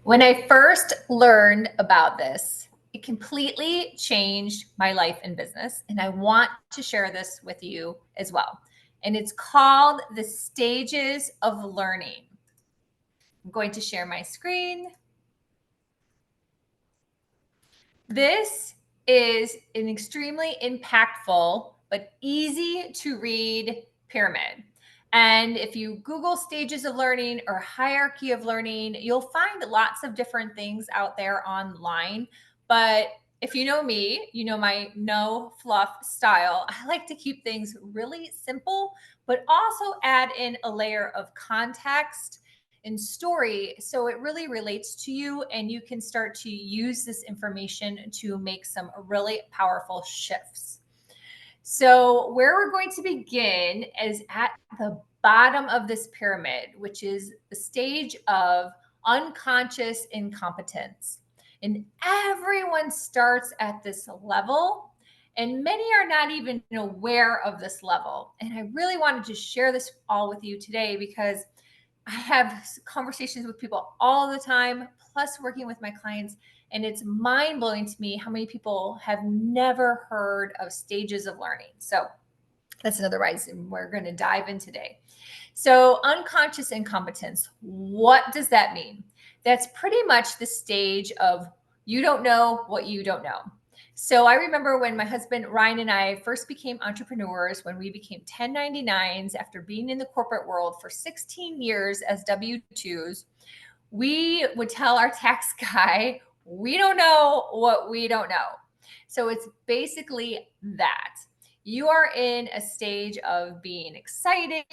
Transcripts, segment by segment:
When I first learned about this, it completely changed my life and business. And I want to share this with you as well. And it's called the stages of learning. I'm going to share my screen. This is an extremely impactful but easy to read pyramid. And if you Google stages of learning or hierarchy of learning, you'll find lots of different things out there online. But if you know me, you know my no fluff style. I like to keep things really simple, but also add in a layer of context and story so it really relates to you and you can start to use this information to make some really powerful shifts. So where we're going to begin is at the bottom of this pyramid, which is the stage of unconscious incompetence. And everyone starts at this level, and many are not even aware of this level. And I really wanted to share this all with you today because I have conversations with people all the time, plus working with my clients. And it's mind blowing to me how many people have never heard of stages of learning. So that's another reason we're going to dive in today. So, unconscious incompetence, what does that mean? That's pretty much the stage of you don't know what you don't know. So I remember when my husband Ryan and I first became entrepreneurs, when we became 1099s after being in the corporate world for 16 years as W-2s, we would tell our tax guy, we don't know what we don't know. So it's basically that. You are in a stage of being excited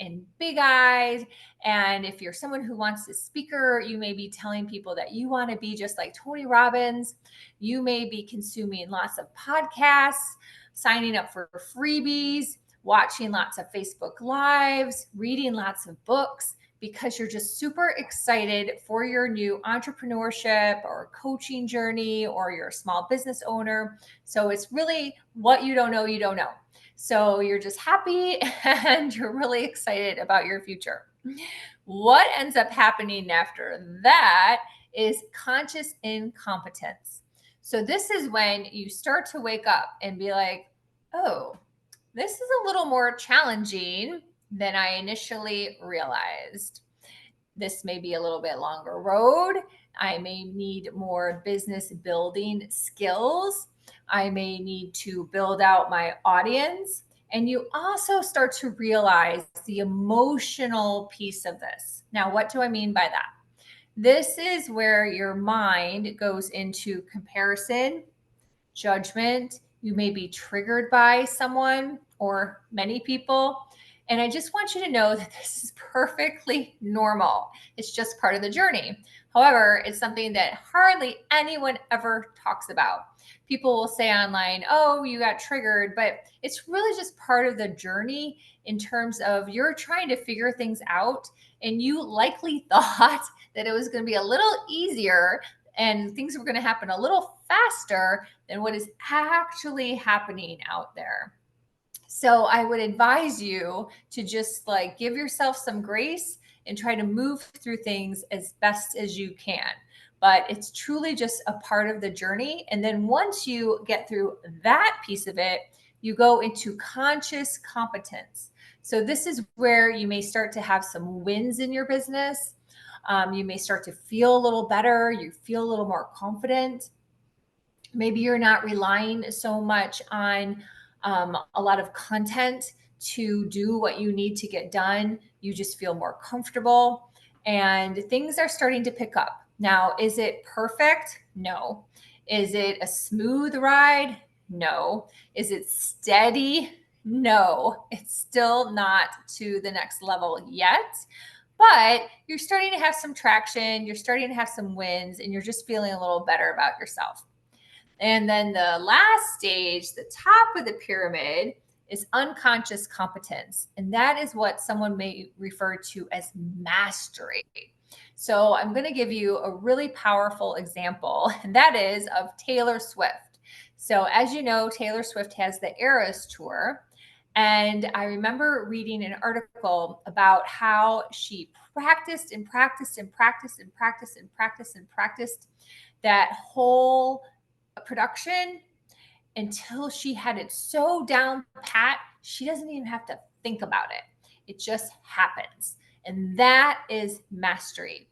and big eyed. And if you're someone who wants to speaker, you may be telling people that you want to be just like Tony Robbins. You may be consuming lots of podcasts, signing up for freebies, watching lots of Facebook Lives, reading lots of books, because you're just super excited for your new entrepreneurship or coaching journey, or you're a small business owner. So it's really what you don't know, you don't know. So you're just happy and you're really excited about your future. What ends up happening after that is conscious incompetence. So this is when you start to wake up and be like, oh, this is a little more challenging than I initially realized. This may be a little bit longer road. I may need more business building skills. I may need to build out my audience. And you also start to realize the emotional piece of this. Now, what do I mean by that? This is where your mind goes into comparison, judgment. You may be triggered by someone or many people. And I just want you to know that this is perfectly normal. It's just part of the journey. However, it's something that hardly anyone ever talks about. People will say online, oh, you got triggered, but it's really just part of the journey in terms of you're trying to figure things out. And you likely thought that it was going to be a little easier and things were going to happen a little faster than what is actually happening out there. So I would advise you to just like give yourself some grace and try to move through things as best as you can. But it's truly just a part of the journey. And then once you get through that piece of it, you go into conscious competence. So this is where you may start to have some wins in your business. You may start to feel a little better. You feel a little more confident. Maybe you're not relying so much on a lot of content to do what you need to get done. You just feel more comfortable and things are starting to pick up. Now, is it perfect? No. Is it a smooth ride? No. Is it steady? No. It's still not to the next level yet. But you're starting to have some traction, you're starting to have some wins, and you're just feeling a little better about yourself. And then the last stage, the top of the pyramid, is unconscious competence. And that is what someone may refer to as mastery. So I'm going to give you a really powerful example, and that is of Taylor Swift. So as you know, Taylor Swift has the Eras Tour. And I remember reading an article about how she practiced and practiced and practiced and practiced and practiced and practiced that whole production until she had it so down pat, she doesn't even have to think about it. It just happens. And that is mastery.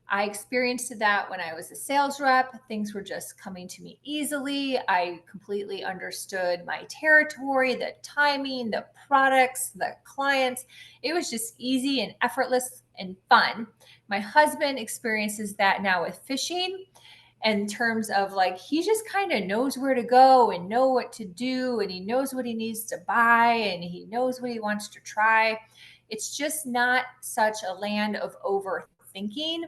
I experienced that when I was a sales rep. Things were just coming to me easily. I completely understood my territory, the timing, the products, the clients. It was just easy and effortless and fun. My husband experiences that now with fishing, in terms of like he just kind of knows where to go and know what to do, and he knows what he needs to buy, and he knows what he wants to try. It's just not such a land of overthinking,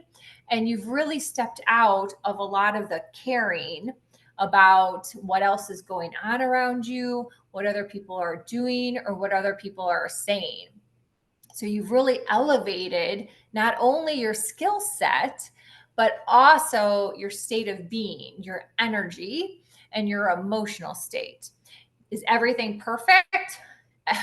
and you've really stepped out of a lot of the caring about what else is going on around you, what other people are doing, or what other people are saying. So you've really elevated not only your skill set, but also your state of being, your energy, and your emotional state. Is everything perfect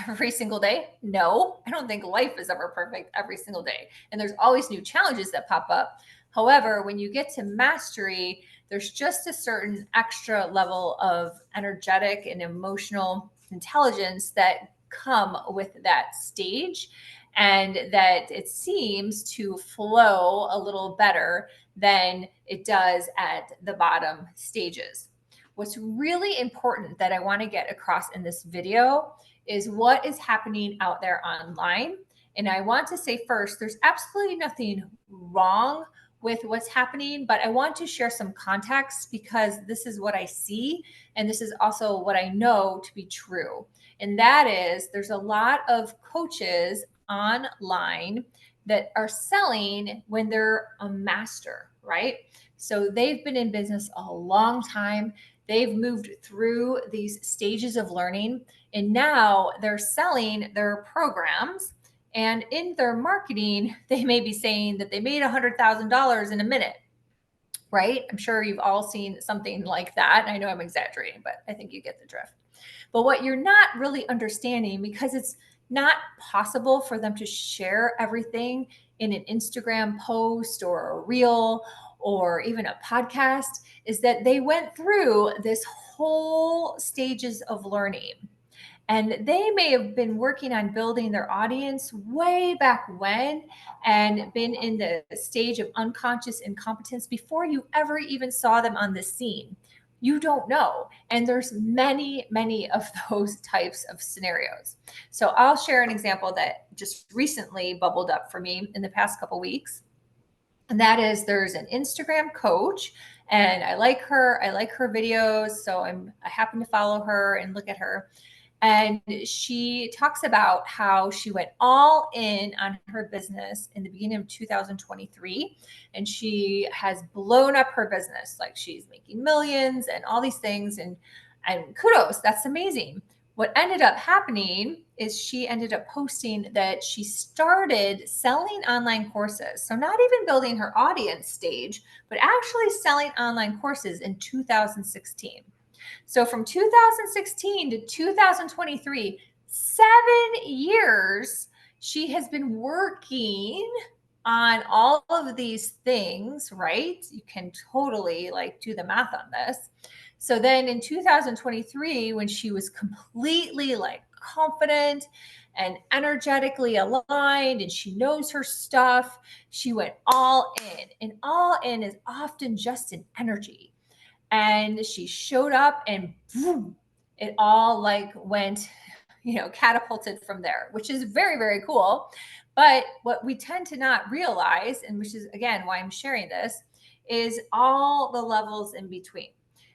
every single day? No, I don't think life is ever perfect every single day. And there's always new challenges that pop up. However, when you get to mastery, there's just a certain extra level of energetic and emotional intelligence that come with that stage, and that it seems to flow a little better than it does at the bottom stages. What's really important that I want to get across in this video is what is happening out there online. And I want to say first, there's absolutely nothing wrong with what's happening, but I want to share some context because this is what I see, and this is also what I know to be true. And that is, there's a lot of coaches online that are selling when they're a master, right? So they've been in business a long time. They've moved through these stages of learning, and now they're selling their programs. And in their marketing, they may be saying that they made $100,000 in a minute, right? I'm sure you've all seen something like that. I know I'm exaggerating, but I think you get the drift. But what you're not really understanding, because it's not possible for them to share everything in an Instagram post or a reel or even a podcast, is that they went through this whole stages of learning. And they may have been working on building their audience way back when and been in the stage of unconscious incompetence before you ever even saw them on the scene. You don't know. And there's many, many of those types of scenarios. So I'll share an example that just recently bubbled up for me in the past couple weeks. And that is, there's an Instagram coach, and I like her. I like her videos. So I happen to follow her and look at her. And she talks about how she went all in on her business in the beginning of 2023. And she has blown up her business. Like, she's making millions and all these things. And kudos, that's amazing. What ended up happening is she ended up posting that she started selling online courses. So not even building her audience stage, but actually selling online courses in 2016. So from 2016 to 2023, 7 years, she has been working on all of these things, right? You can totally like do the math on this. So then in 2023, when she was completely like confident and energetically aligned and she knows her stuff, she went all in. And all in is often just an energy. And she showed up and boom, it all like went, catapulted from there, which is very, very cool. But what we tend to not realize, and which is again why I'm sharing this, is all the levels in between.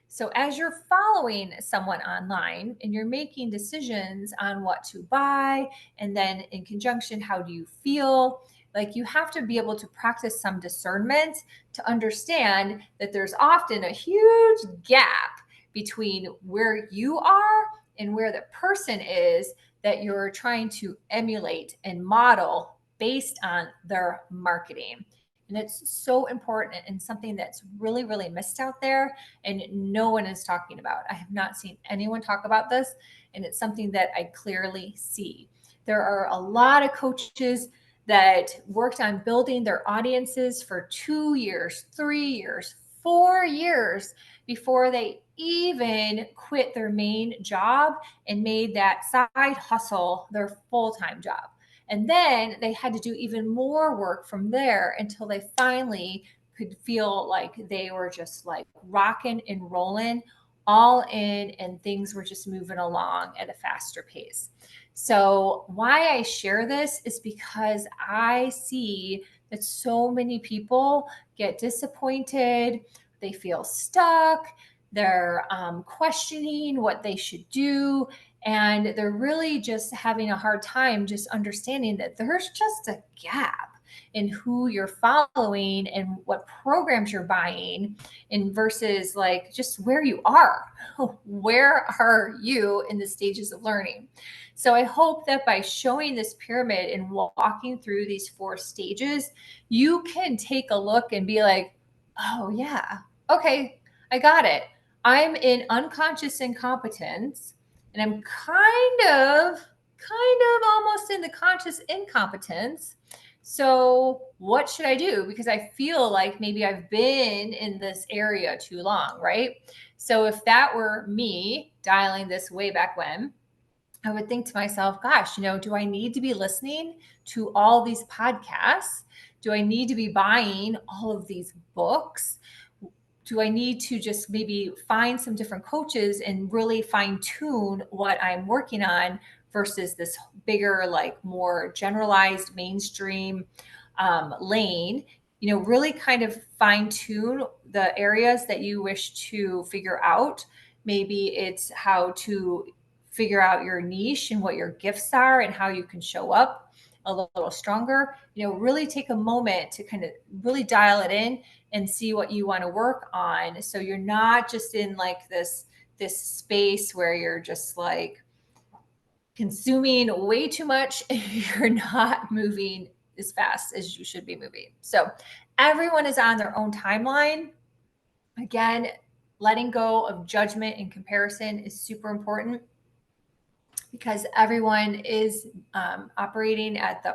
So as you're following someone online and you're making decisions on what to buy, and then in conjunction, how do you feel? Like, you have to be able to practice some discernment to understand that there's often a huge gap between where you are and where the person is that you're trying to emulate and model based on their marketing. And it's so important and something that's really, really missed out there and no one is talking about. I have not seen anyone talk about this, and it's something that I clearly see. There are a lot of coaches that worked on building their audiences for 2 years, 3 years, 4 years before they even quit their main job and made that side hustle their full-time job. And then they had to do even more work from there until they finally could feel like they were just like rocking and rolling all in, and things were just moving along at a faster pace. So why I share this is because I see that so many people get disappointed, they feel stuck, they're questioning what they should do, and they're really just having a hard time just understanding that there's just a gap in who you're following and what programs you're buying, and versus like just where you are. Where are you in the stages of learning? So I hope that by showing this pyramid and walking through these 4 stages, you can take a look and be like, oh yeah, okay, I got it. I'm in unconscious incompetence, and I'm kind of almost in the conscious incompetence. So what should I do? Because I feel like maybe I've been in this area too long, right? So if that were me dialing this way back when, I would think to myself, gosh, do I need to be listening to all these podcasts? Do I need to be buying all of these books? Do I need to just maybe find some different coaches and really fine tune what I'm working on versus this bigger, like more generalized mainstream lane? Really kind of fine tune the areas that you wish to figure out. Maybe it's how to figure out your niche and what your gifts are and how you can show up a little stronger. Really take a moment to kind of really dial it in and see what you want to work on, so you're not just in like this space where you're just like consuming way too much and you're not moving as fast as you should be moving. So everyone is on their own timeline. Again, letting go of judgment and comparison is super important, because everyone is operating at the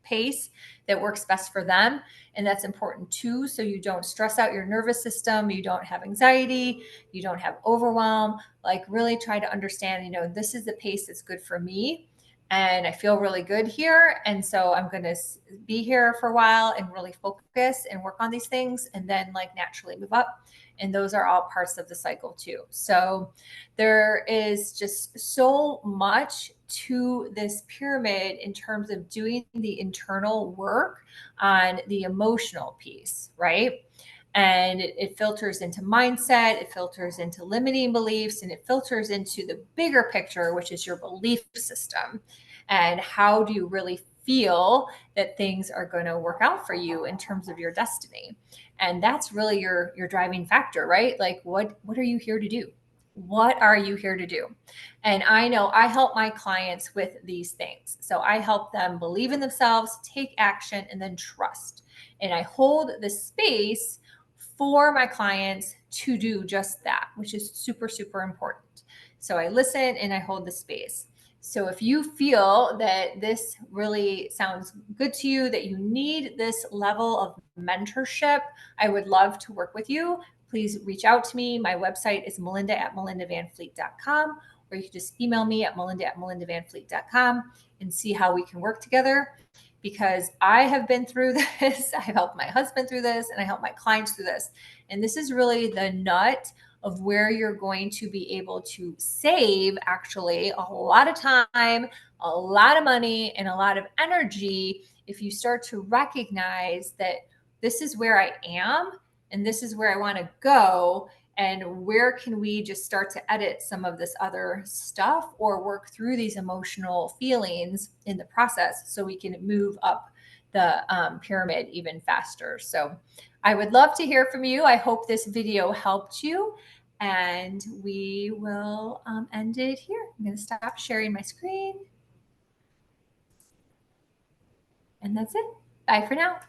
pace that works best for them. And that's important too. So you don't stress out your nervous system, you don't have anxiety, you don't have overwhelm. Like really try to understand, this is the pace that's good for me. And I feel really good here. And so I'm going to be here for a while and really focus and work on these things, and then like naturally move up. And those are all parts of the cycle too. So there is just so much to this pyramid in terms of doing the internal work on the emotional piece, right? And it filters into mindset, it filters into limiting beliefs, and it filters into the bigger picture, which is your belief system. And how do you really feel that things are going to work out for you in terms of your destiny? And that's really your driving factor, right? Like what are you here to do? What are you here to do? And I know I help my clients with these things. So I help them believe in themselves, take action, and then trust. And I hold the space for my clients to do just that, which is super, super important. So I listen and I hold the space. So if you feel that this really sounds good to you, that you need this level of mentorship, I would love to work with you. Please reach out to me. My website is melinda@melindavanfleet.com, or you can just email me at melinda@melindavanfleet.com and see how we can work together. Because I have been through this, I've helped my husband through this, and I help my clients through this. And this is really the nut of where you're going to be able to save actually a lot of time, a lot of money, and a lot of energy if you start to recognize that this is where I am and this is where I want to go. And where can we just start to edit some of this other stuff or work through these emotional feelings in the process so we can move up the pyramid even faster. So I would love to hear from you. I hope this video helped you, and we will end it here. I'm going to stop sharing my screen. And that's it. Bye for now.